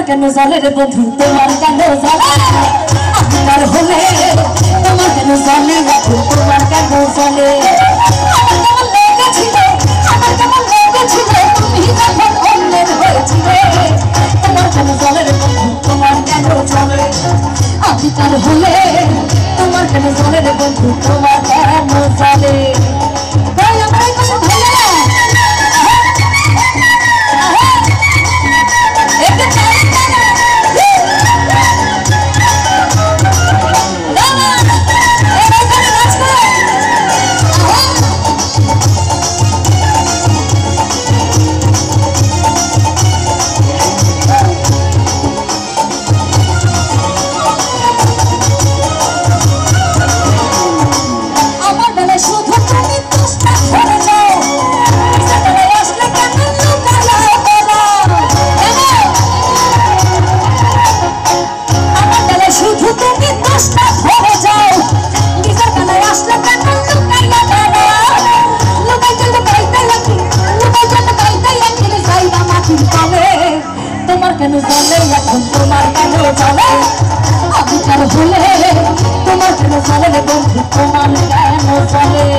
কেন জলে রে বন্ধু তোমার কেন জলে আমার হলে তোমার কেন জলে বন্ধু তোমার কেন জলে আমার কেমন লেগেছিল তুমি যখন অন্যের হয়েছিলে তোমার কেন জলে রে বন্ধু তোমার কেন জলে আমি তার হলে তোমার কেন জলে রে বন্ধু তোমার কেন জলে তাই আমার এই কথা ভালো কেন জলে এখন তোমার কেন জলে আমি তার হলে তোমার কেন জলে রে বন্ধু তোমার কেন জলে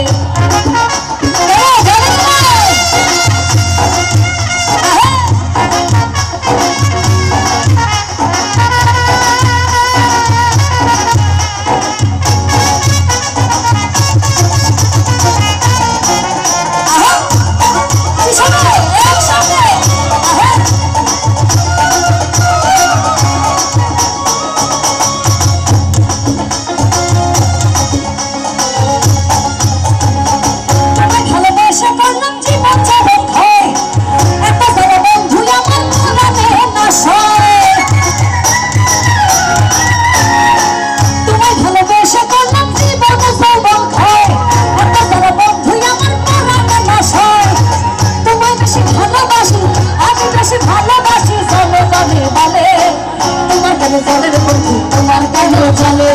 জলে রে বন্ধু তোমার কেন জলে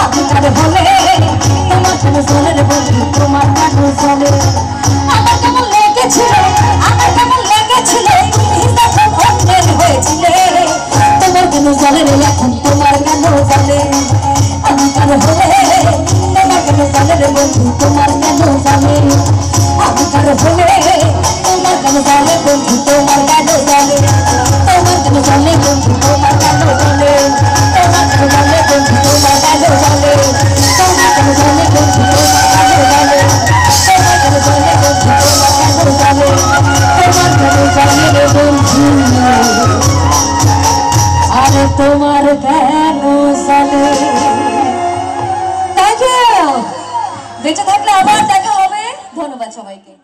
আমি তার হলে তোমার কেন জলে রে বন্ধু তোমার কেন জলে আমার কেমন লেগেছিল তুমি যখন অন্যের হয়েছিলে তোমার কেন জলে রে এখন তোমার কেন জলে আমি তার হলে তোমার কেন জলে রে বন্ধু তোমার কেন জলে আমি তার হলে তোমার কেন জলে বন্ধু তোমার কেন জলে তোমার কেন জলে বন্ধু তোমার কেন জলে তোমার কেন জলে বন্ধু তোমার কেন জলে তোমার কেন জলে বন্ধু তোমার কেন জলে তোমার কেন জলে বন্ধু তোমার কেন জলে তোমার কেন জলে রে বন্ধু আরে তোমার কেন জলে থ্যাংক ইউ বেঁচে থাকলে আবার দেখা হবে ধন্যবাদ সবাইকে